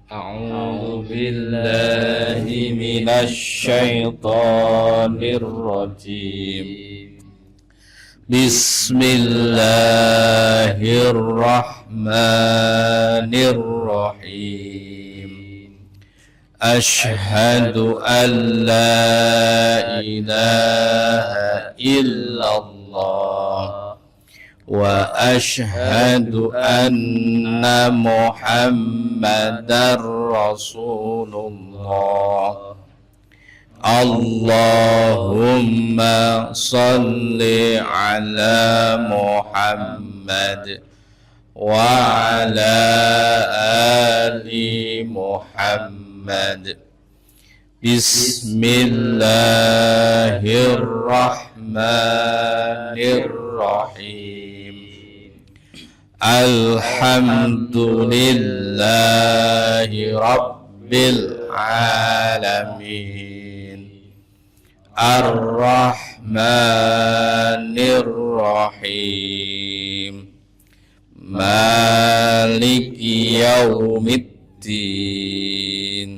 أعوذ بالله من الشيطان الرجيم بسم الله الرحمن الرحيم أشهد أن لا إله إلا الله وأشهد أن محمدا رسول الله اللهم صل على محمد وعلى آل محمد بسم الله الرحمن الرحيم الحمد لله رب العالمين الرحمن الرحيم مالك يوم الدين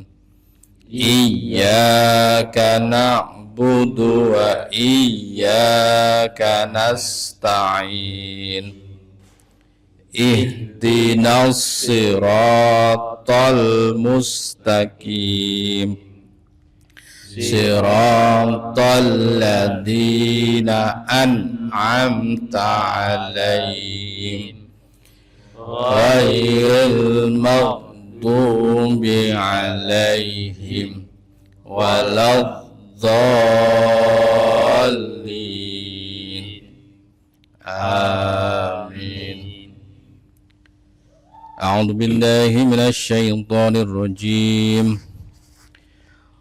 إياك نعبد وإياك نستعين اهدنا الصراط المستقيم صراط الذين أنعمت عليهم غير المغضوب عليهم ولا الضالين آمين أعوذ بالله من الشيطان الرجيم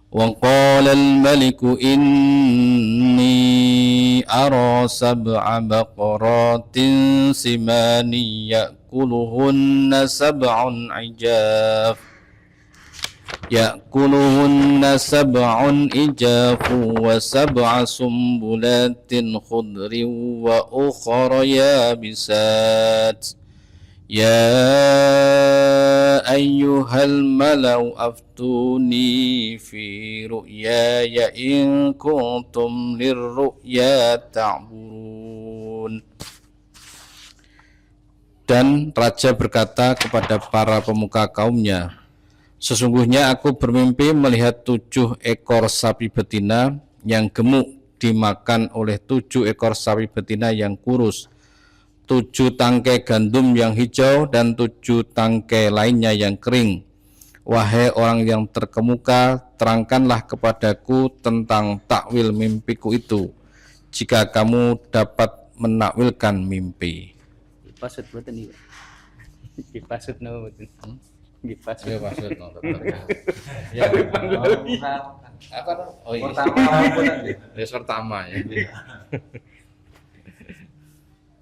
وقال الملك إني أرى 7 بقرات سمان يأكلهن 7 عجاف و7 سنبلات خضر وأخر يابسات يا أيها الملأ أفتوني في رؤياي إن كنتم للرؤيا تعبرون. Dan raja berkata kepada para pemuka kaumnya, sesungguhnya aku bermimpi melihat 7 ekor sapi betina yang gemuk dimakan oleh 7 ekor sapi betina yang kurus, 7 tangkai gandum yang hijau dan 7 tangkai lainnya yang kering. Wahai orang yang terkemuka, terangkanlah kepadaku tentang takwil mimpiku itu, jika kamu dapat menakwilkan mimpi. Pasut betul nih. Dipasut no betul. Dipasut. Ya pasut no. Ya. Oh iya. Pertama ya.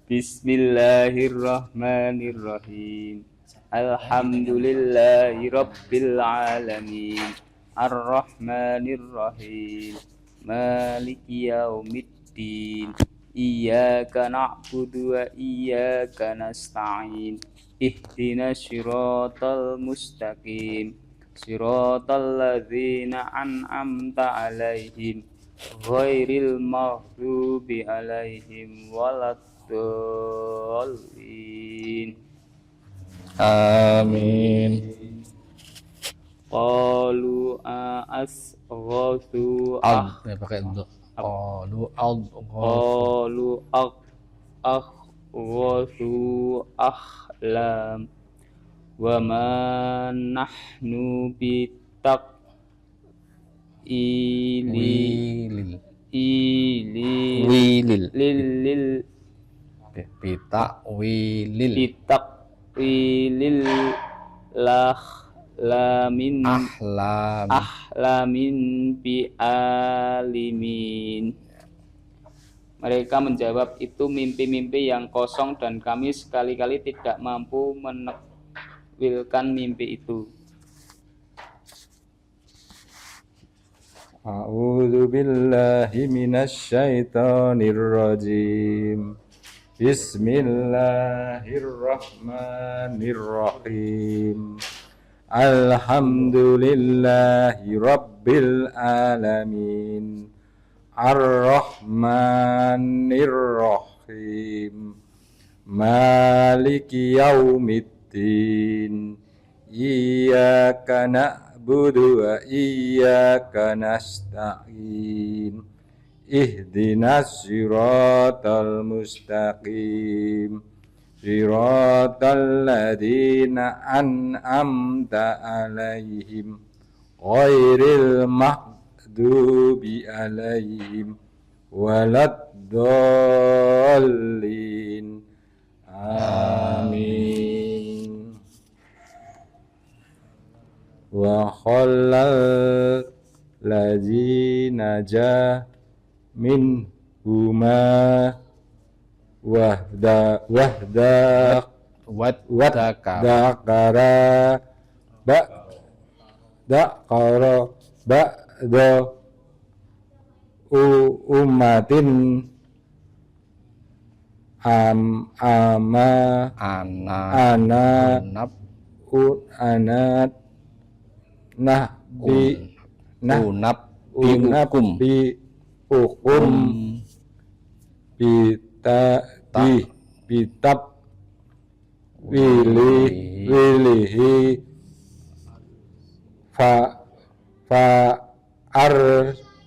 Bismillahirrahmanirrahim. Alhamdulillahi rabbil alamin. Ar-Rahmanirrahim. Maliki yaumiddin. Iyyaka na'budu wa iyyaka nasta'in. Ihdinas siratal mustaqim. Siratal ladzina an'amta 'alaihim ghairil maghdubi 'alaihim waladdallin. Amin. Qalu asghathu pakai untuk qalu aghathu ahlam wa ma nahnu wilil ahlamin bi alimin. Mereka menjawab, itu mimpi-mimpi yang kosong dan kami sekali-kali tidak mampu menakwilkan mimpi itu. A'udzu billahi minasy syaithanir rajim. Bismillahirrahmanirrahim. Alhamdulillahi Rabbil Alamin. Ar-Rahmanir Rahim. Maliki Yaumiddin. Iyyaka na'budu wa iyyaka nasta'in. Ihdinas siratal mustaqim. Siratal ladzina an'amta 'alaihim ghairil maghdubi 'alaihim waladdallin. Amin. Wa khallal ladzina ja minhuma wadakara ba'da ummatin anat bi hukum bitab wilihi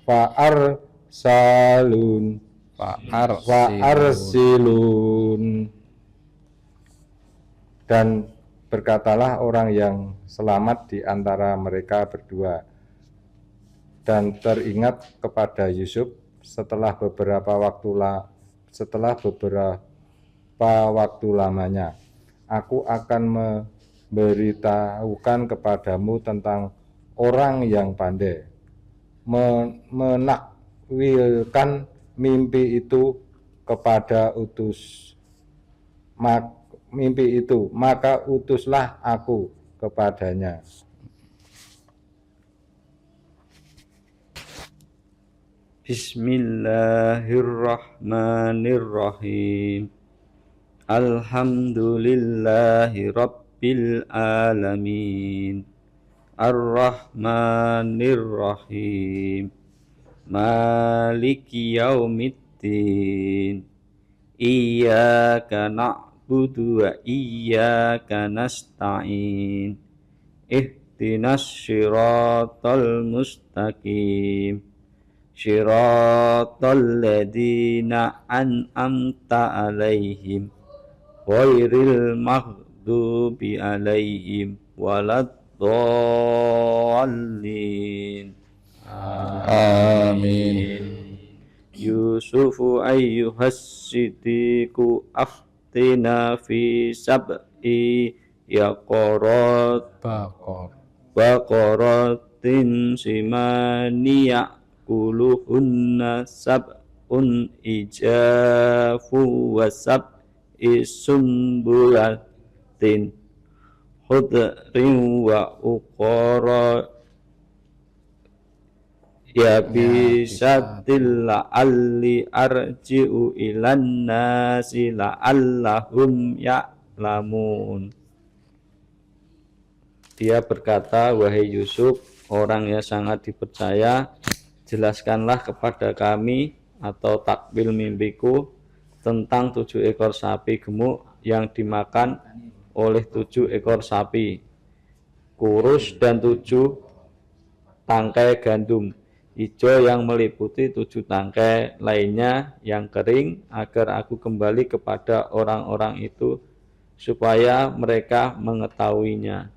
fa'arsilun. Dan berkatalah orang yang selamat di antara mereka berdua, dan teringat kepada Yusuf setelah beberapa waktu lamanya, aku akan memberitahukan kepadamu tentang orang yang pandai menakwilkan mimpi itu maka utuslah aku kepadanya. Bismillahirrahmanirrahim. Alhamdulillahi Rabbil Alamin. Ar-Rahmanir-Rahim. Maliki Yaumiddin. Iyyaka na'budu wa iyyaka nasta'in. Ihdinas siratal mustaqim. Siratal ladzina an'amta 'alaihim ghairil maghdubi 'alaihim waladdallin. Amin. Yusufu ayyuhas siddiqu aftina fi sab'i baqaratin simaniya kuluhunna sab'un ijafu wa sab'i sumbulatin khudrin wa uqara yabisatil la'alli arji'u ilan nasi la'allahum ya'lamun. Dia berkata, wahai Yusuf, orang yang sangat dipercaya, jelaskanlah kepada kami atau takwil mimpiku tentang 7 ekor sapi gemuk yang dimakan oleh 7 ekor sapi kurus dan 7 tangkai gandum hijau yang meliputi 7 tangkai lainnya yang kering, agar aku kembali kepada orang-orang itu supaya mereka mengetahuinya.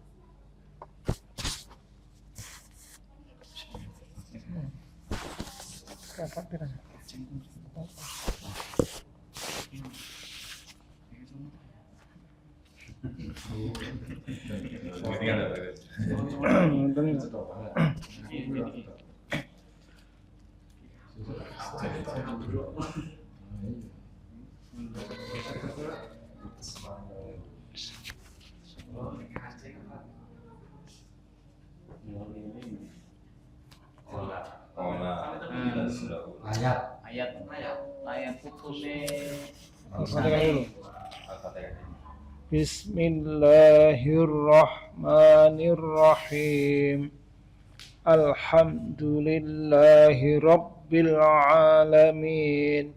Ayat hukumnya Bismillahirrahmanirrahim. Alhamdulillahi Rabbil Alamin.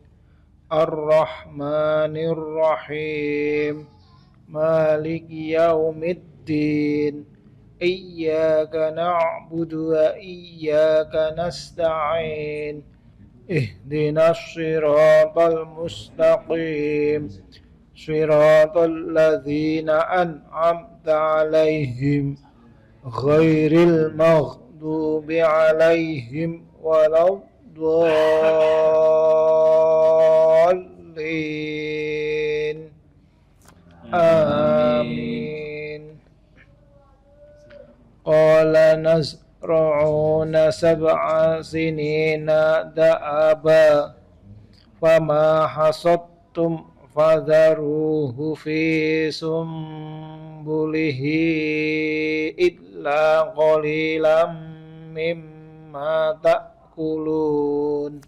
Ar-Rahmanir-Rahim. Maliki Yaumiddin. Iyyaka na'budu wa iyyaka nasta'in. Ihdinas siratal mustaqim. Siratal ladzina an'amta 'alaihim ghairil maghdubi 'alaihim waladdallin. Amin. Qala nazra'una sab'a sinina da'aba fama hasadtum fadharuhu fi sumbulihi illa qalilam mimma ta'kulun.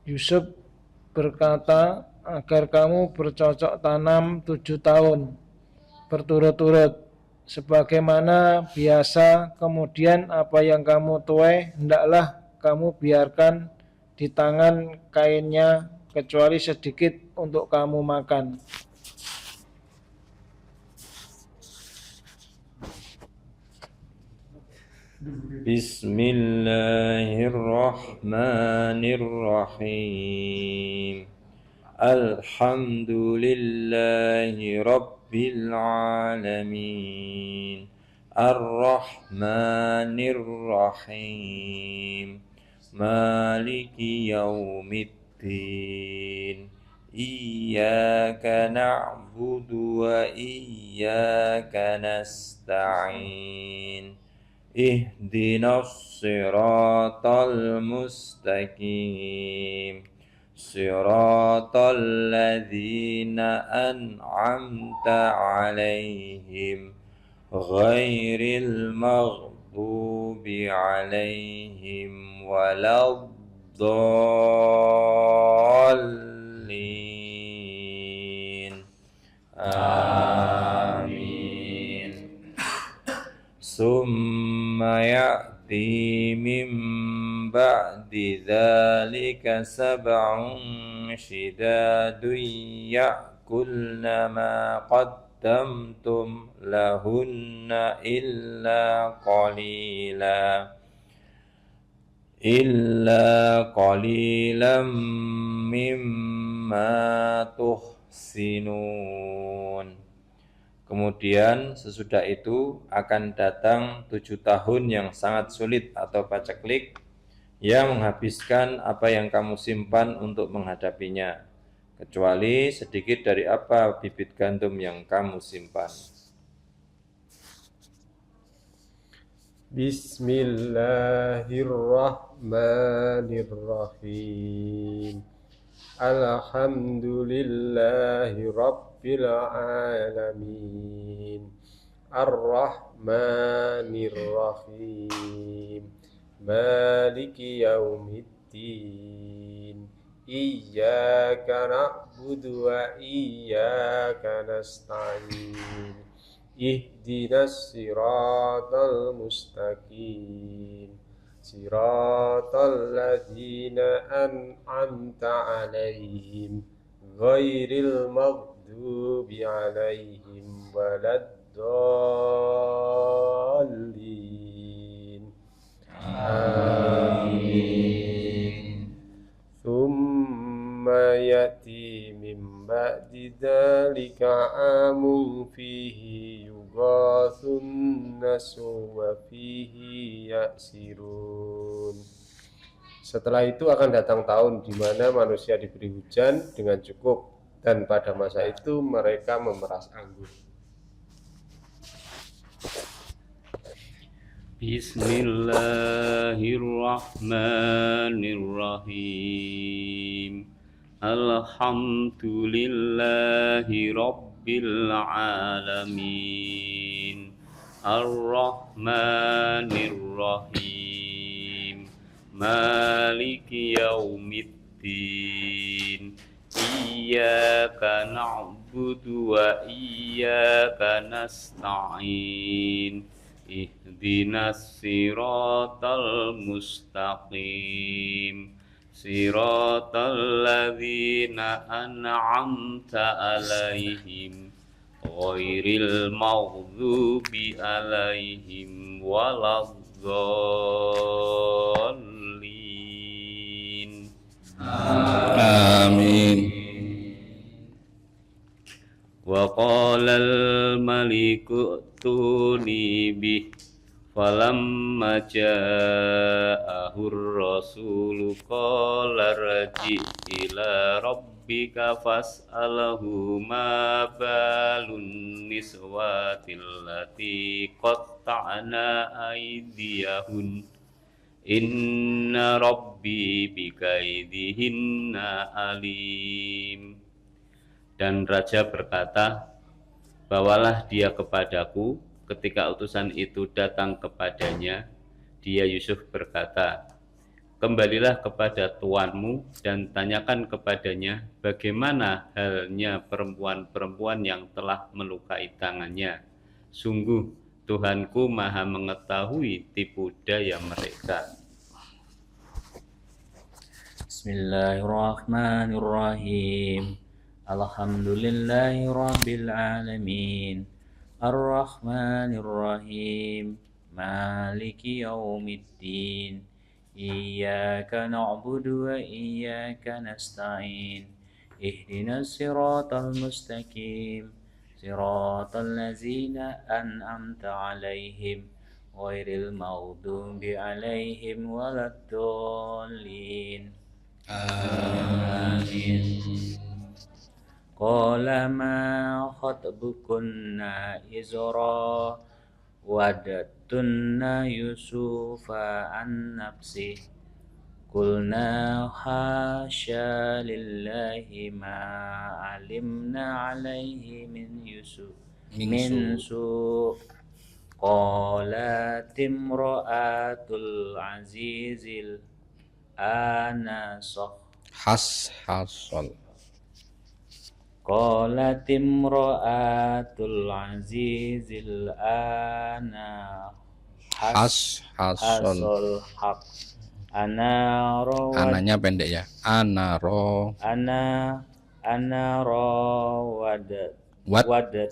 Yusuf berkata, agar kamu bercocok tanam 7 tahun berturut-turut sebagaimana biasa, kemudian apa yang kamu tuai hendaklah kamu biarkan di tangan kainnya kecuali sedikit untuk kamu makan. Bismillahirrahmanirrahim. Alhamdulillahi Rabbil Alamin. Ar-Rahmanir-Rahim. Maliki Yaumiddin. Iyyaka na'budu wa iyyaka nasta'in. Ihdinas siratal mustaqim. Siratal ladzina an'amta 'alaihim ghairil maghdubi 'alaihim waladdallin. Amin. Summa ya'ti min ba'di dzalika sab'un shidadun ya'kulna ma qaddamtum lahunna illa qalilan mimma tuhsinun. Kemudian sesudah itu akan datang 7 tahun yang sangat sulit atau paceklik yang menghabiskan apa yang kamu simpan untuk menghadapinya, kecuali sedikit dari apa bibit gandum yang kamu simpan. Bismillahirrahmanirrahim. Alhamdulillahi Rabbil Alamin. Ar-Rahmanir-Rahim. Maliki Yaumiddin. Iyyaka na'budu wa iyyaka nasta'in. Ihdinas siratal mustaqim. Siratal ladzina an'amta 'alaihim ghairil maghdubi 'alaihim waladdallin. Amin. Tsumma ya'ti min ba'di dzalika 'amun fihi yughathun nasu wa fihi ya'sirun. Setelah itu akan datang tahun di mana manusia diberi hujan dengan cukup, dan pada masa itu mereka memeras anggur. Bismillahirrahmanirrahim. Alhamdulillahi Rabbil Alamin. Ar-Rahmanir-Rahim. Maliki Yaumiddin. الدين إياك نعبد وإياك نستعين اهدنا الصراط المستقيم صراط الذين أنعمت عليهم غير المغضوب عليهم ولا الضالين Amin. وقال الملك ائتوني به فلما جاءه الرسول قال ارجع إلى ربك فاسأله ما بال النسوة التي قطعنا أيديهن إن ربي بكيدهن عليم. Dan raja berkata, bawalah dia kepadaku. Ketika utusan itu datang kepadanya, dia Yusuf berkata, kembalilah kepada tuanmu dan tanyakan kepadanya bagaimana halnya perempuan-perempuan yang telah melukai tangannya. Sungguh Tuhanku maha mengetahui tipu daya mereka. Bismillahirrahmanirrahim. Alhamdulillahi rabbil alamin. Ar-Rahmanir-Rahim. Maliki yaumiddin. Iyyaka na'budu wa iyyaka nasta'in. Ihdinas siratal mustaqim. Siratal ladzina an'amta 'alaihim ghairil maghdubi 'alaihim waladdallin. Amin. Qala ma khatbukunna izra wadattunna Yusufa an nafsi qulna hasya lillahi ma alimna alaihi min Yusuf min su qalat imra'atul azizil ana Hasol. Qalat imra'atul azizil ana hasol haq ana rawad Ananya pendek ya. ana rawad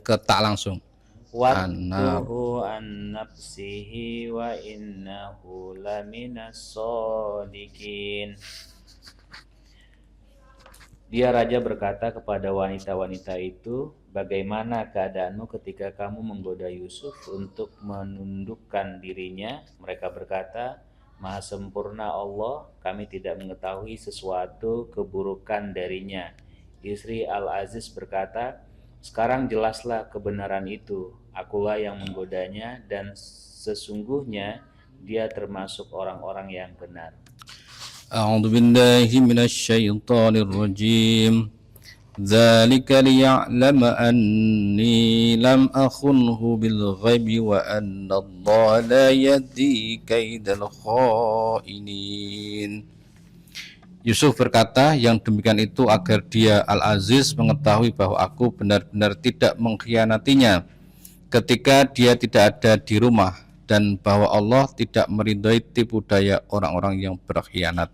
Ketak langsung. wadduhu an nafsihi wa innahu laminas shodiqin. Dia raja berkata kepada wanita-wanita itu, bagaimana keadaanmu ketika kamu menggoda Yusuf untuk menundukkan dirinya? Mereka berkata, Maha sempurna Allah, kami tidak mengetahui sesuatu keburukan darinya. Istri Al-Aziz berkata, sekarang jelaslah kebenaran itu. Akulah yang menggodanya dan sesungguhnya dia termasuk orang-orang yang benar. A'udzu billahi minasy syaithanir rajim. Dzalika liya'lama anni lam akhunhu bil ghaibi wa anna Allah la yahdi kaidal khainin. Yusuf berkata, yang demikian itu agar dia Al-Aziz mengetahui bahwa aku benar-benar tidak mengkhianatinya ketika dia tidak ada di rumah, dan bahwa Allah tidak meridhai tipu daya orang-orang yang berkhianat.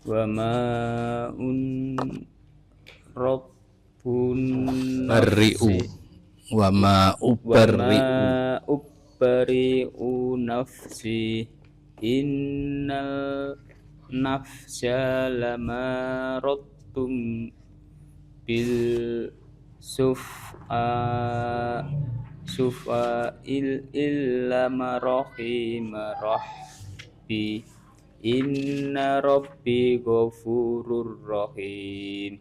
Wa ma'un rabbun Bari'u wa ma ubbari'u nafsi innal nafsa lamarattum bil sufa'il illa marahimah inna rabbi ghafurur rahim.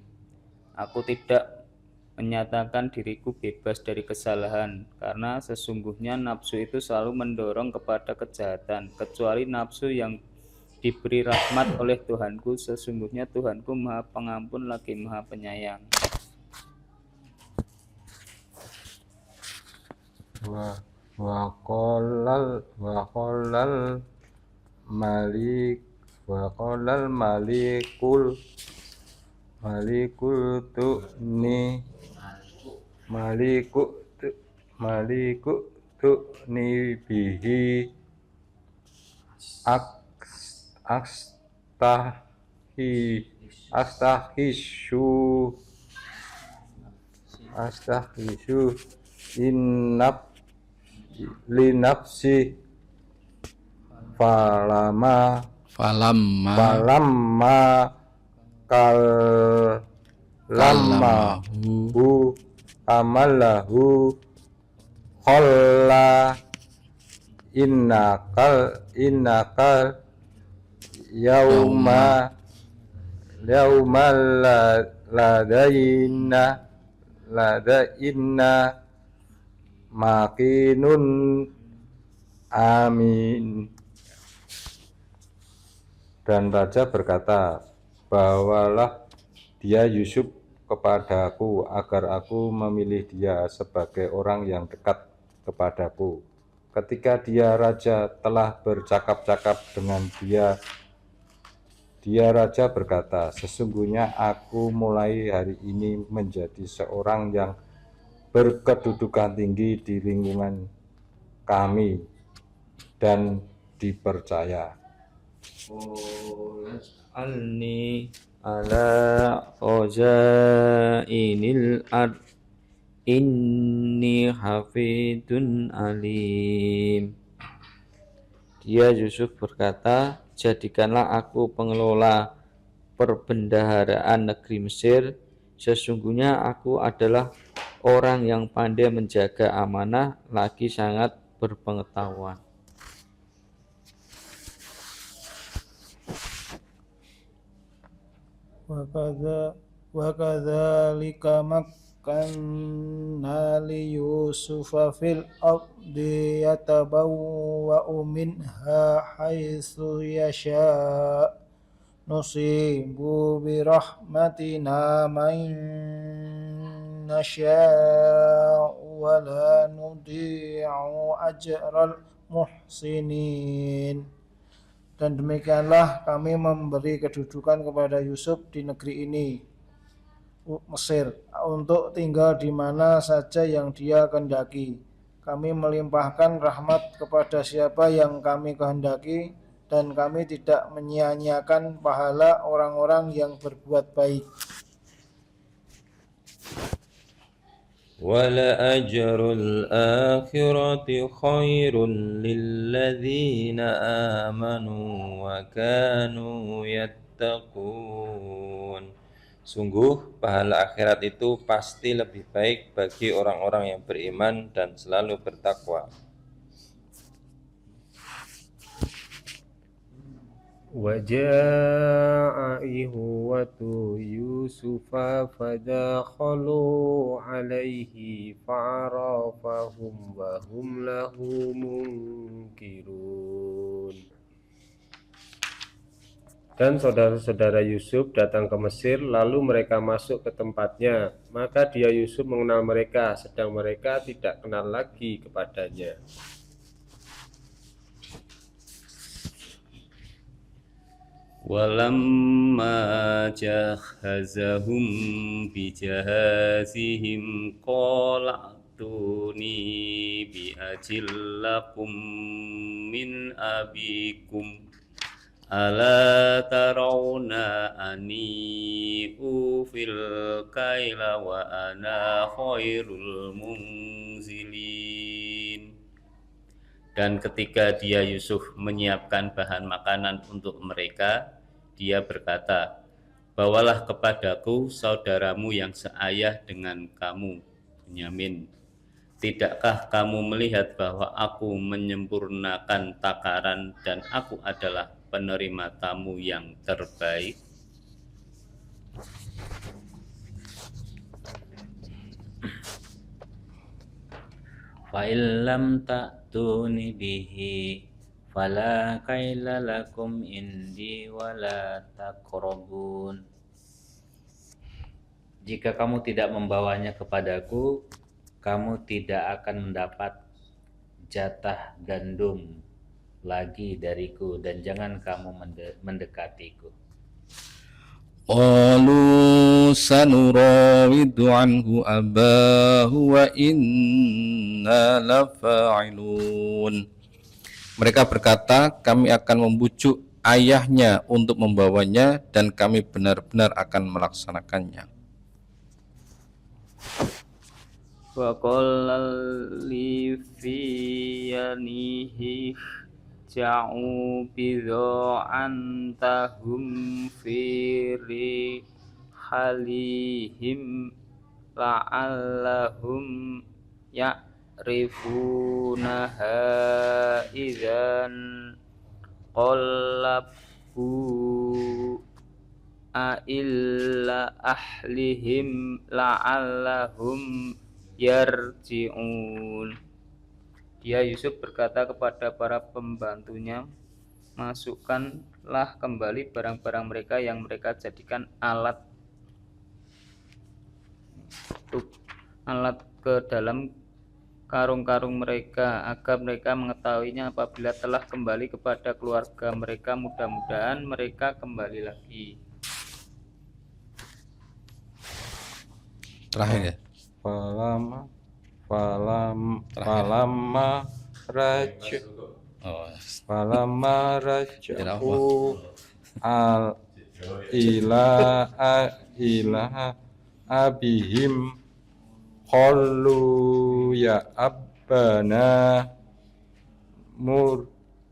Aku tidak menyatakan diriku bebas dari kesalahan, karena sesungguhnya nafsu itu selalu mendorong kepada kejahatan, kecuali nafsu yang diberi rahmat oleh Tuhanku. Sesungguhnya Tuhanku Maha Pengampun lagi Maha Penyayang. wa qallal Malik wa qolal malikul tu'ni maliku tu'ni bihi astahishu linafsi falamma kalamahu amalahu khalla innakal yauma ladaina makinun amin. Dan raja berkata, bawalah dia Yusuf kepadaku agar aku memilih dia sebagai orang yang dekat kepadaku. Ketika raja telah bercakap-cakap dengan dia raja berkata, sesungguhnya aku mulai hari ini menjadi seorang yang berkedudukan tinggi di lingkungan kami dan dipercaya. Alni ala khazainil ard inni hafidun alim. Dia Yusuf berkata, jadikanlah aku pengelola perbendaharaan negeri Mesir. Sesungguhnya aku adalah orang yang pandai menjaga amanah, lagi sangat berpengetahuan. Wakadzalika makkanna li Yusufa fil ardi yatabawwa'u minha haitsu yasha' nusibu bi rahmatina man nasha'u wa la nudhi'u ajral muhsinin. Dan demikianlah kami memberi kedudukan kepada Yusuf di negeri ini, Mesir, untuk tinggal di mana saja yang dia kehendaki. Kami melimpahkan rahmat kepada siapa yang kami kehendaki, dan kami tidak menyia-nyiakan pahala orang-orang yang berbuat baik. وَلَأَجْرُ الْآخِرَةِ خَيْرٌ لِلَّذِينَ آمَنُوا وَكَانُوا يَتَّقُونَ. Sungguh pahala akhirat itu pasti lebih baik bagi orang-orang yang beriman dan selalu bertakwa. وجاء إخوة يوسف فدخلوا عليه فعرفهم وهم له منكرون. Dan saudara-saudara Yusuf datang ke Mesir, lalu mereka masuk ke tempatnya. Maka dia Yusuf mengenal mereka, sedang mereka tidak kenal lagi kepadanya. Walamma jahazahum bijahazihim qala atuni bi ajillakum min abikum ala tarawna ani ufil kaila wa ana khairul munzilin. Dan ketika dia Yusuf menyiapkan bahan makanan untuk mereka, dia berkata, bawalah kepadaku saudaramu yang seayah dengan kamu, Bunyamin. Tidakkah kamu melihat bahwa aku menyempurnakan takaran dan aku adalah penerima tamu yang terbaik? Fa'illam ta'tuni bihi fala kaila lakum indi wala taqrabun. Jika kamu tidak membawanya kepadaku, kamu tidak akan mendapat jatah gandum lagi dariku dan jangan kamu mendekatiku. Qalu sanurawidu anhu abahu wa inna lafa'ilun. Mereka berkata, kami akan membujuk ayahnya untuk membawanya dan kami benar-benar akan melaksanakannya. Wa qala li fi yanihi ja'u bidha'an tahum fi halihim la'allahum ya'rifunaha idzan qallabu illa ahlihim la'allahum yarji'un. Dia Yusuf berkata kepada para pembantunya, masukkanlah kembali barang-barang mereka yang mereka jadikan alat ke dalam karung-karung mereka agar mereka mengetahuinya apabila telah kembali kepada keluarga mereka. Mudah-mudahan mereka kembali lagi. Terakhir ya. Falamma raja'u ila abihim qalu ya abbana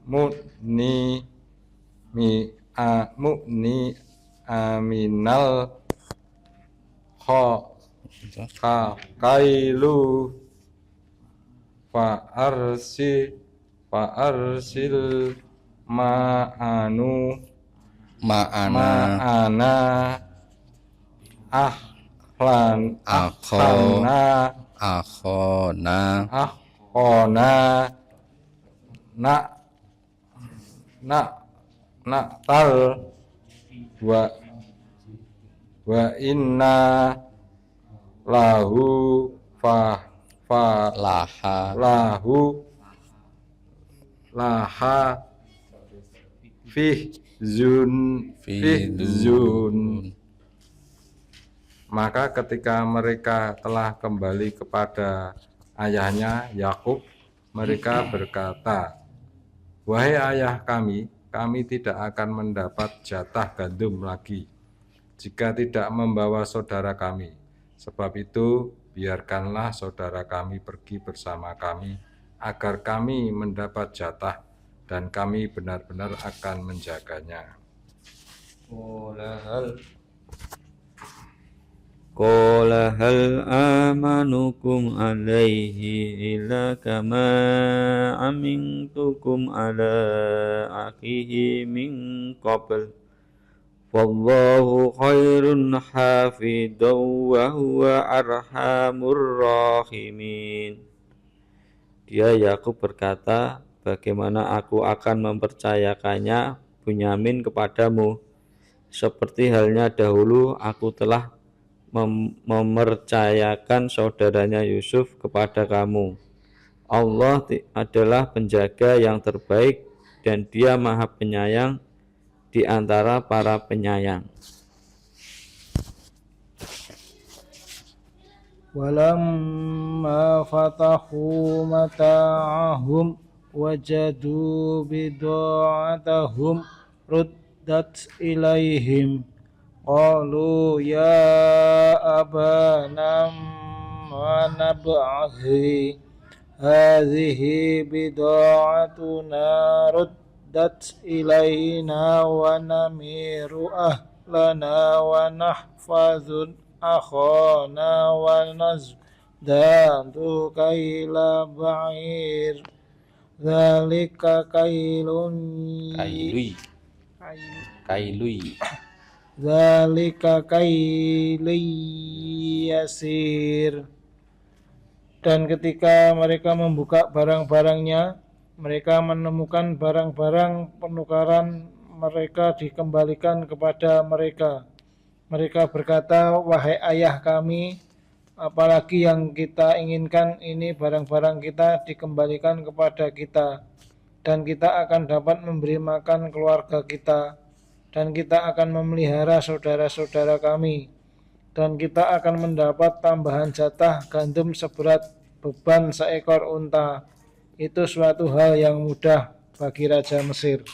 murni aminal kailu fa'arsil ma'ana akhona na'tal wa inna lahu laha fihzun. Maka ketika mereka telah kembali kepada ayahnya Yakub, mereka berkata, wahai ayah kami tidak akan mendapat jatah gandum lagi jika tidak membawa saudara kami. Sebab itu biarkanlah saudara kami pergi bersama kami agar kami mendapat jatah dan kami benar-benar akan menjaganya. Qala hal amanukum alaihi illa kama amintukum ala akihi min qabl. Wallahu khairun hafidhan wa huwa arhamur rahimin. Dia Yakub berkata, bagaimana aku akan mempercayakannya Bunyamin kepadamu? Seperti halnya dahulu aku telah mempercayakan saudaranya Yusuf kepada kamu. Allah adalah penjaga yang terbaik dan Dia Maha Penyayang di antara para penyayang. Walamma fatahu mata'ahum wajadu bida'atahum ruddat ilaihim qalu ya abana ma nab'ahi hadhihi bida'atuna ruddat ilaina wa namiru ahlana wa nahfazun akhana wa nazdadu kaila ba'ir dzalika kailui dzalika kaili yasir. Dan ketika mereka membuka barang-barangnya, mereka menemukan barang-barang penukaran mereka dikembalikan kepada mereka. Mereka berkata, wahai ayah kami, apalagi yang kita inginkan ini barang-barang kita dikembalikan kepada kita. dan kita akan dapat memberi makan keluarga kita, dan kita akan memelihara saudara-saudara kami, dan kita akan mendapat tambahan jatah gandum seberat beban seekor unta. Itu suatu hal yang mudah bagi Raja Mesir.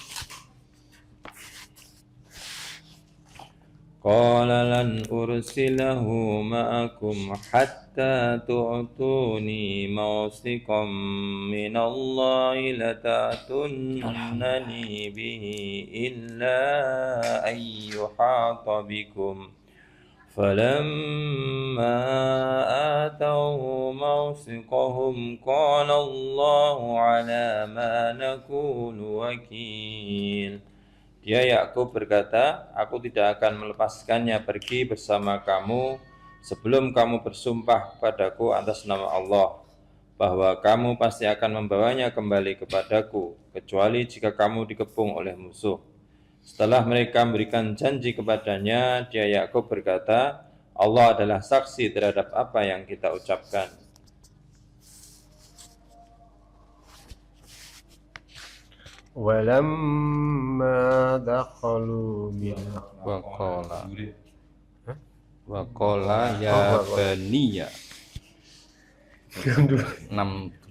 قال لن أرسله معكم حتى تعطوني موثقا من الله لتأتونني به إلا أن يحاط بكم فلما آتوه موثقهم قال الله على ما نقول وكيل. Dia Yakub berkata, aku tidak akan melepaskannya pergi bersama kamu sebelum kamu bersumpah kepadaku atas nama Allah, bahwa kamu pasti akan membawanya kembali kepadaku, kecuali jika kamu dikepung oleh musuh. Setelah mereka memberikan janji kepadanya, dia Yakub berkata, Allah adalah saksi terhadap apa yang kita ucapkan. ولما دخلوا من Waqala ya baniya 67.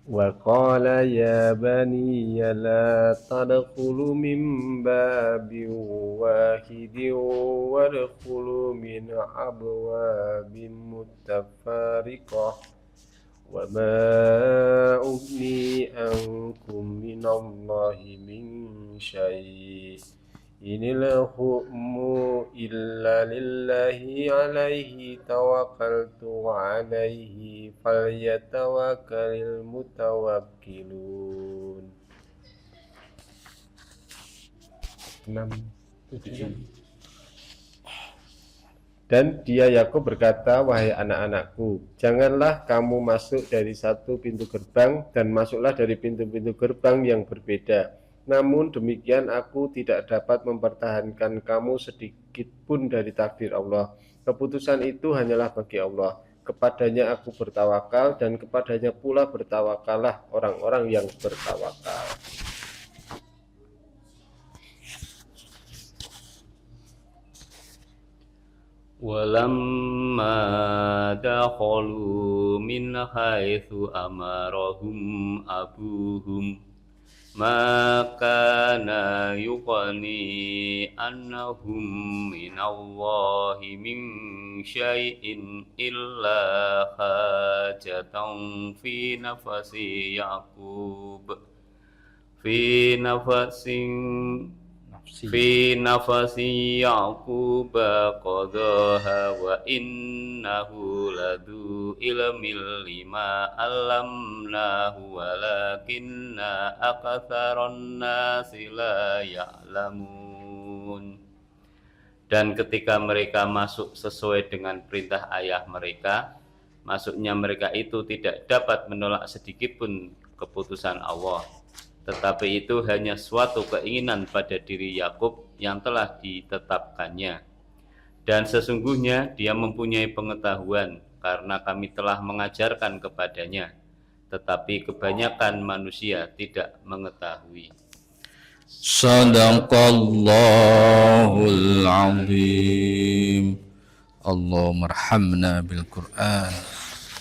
وقال يا بني لا تدخلوا من باب واحد وادخلوا من أبواب متفرقة وما أغني عنكم من الله من شيء إن الحكم إلا لله عليه توكلت وعليه فليتوكل المتوكلون. 6, 7. Dan dia Yakub berkata, wahai anak-anakku, janganlah kamu masuk dari satu pintu gerbang dan masuklah dari pintu-pintu gerbang yang berbeda. Namun demikian aku tidak dapat mempertahankan kamu sedikit pun dari takdir Allah. Keputusan itu hanyalah bagi Allah. Kepadanya aku bertawakal dan kepadanya pula bertawakallah orang-orang yang bertawakal. ولما دخلوا من حيث أمرهم أبوهم ما كان يغني عنهم من الله من شيء إلا حاجة في نفس يعقوب في نفس يعقوب قضاها وإنه لذو علم لما علمناه ولكن أكثر الناس لا يعلمون. Dan ketika mereka masuk sesuai dengan perintah ayah mereka, masuknya mereka itu tidak dapat menolak sedikit pun keputusan Allah. Tetapi itu hanya suatu keinginan pada diri Yakub yang telah ditetapkannya. Dan sesungguhnya dia mempunyai pengetahuan karena kami telah mengajarkan kepadanya. Tetapi kebanyakan manusia tidak mengetahui. Sadaqallahul azim. Allahumma arhamna bil Qur'an.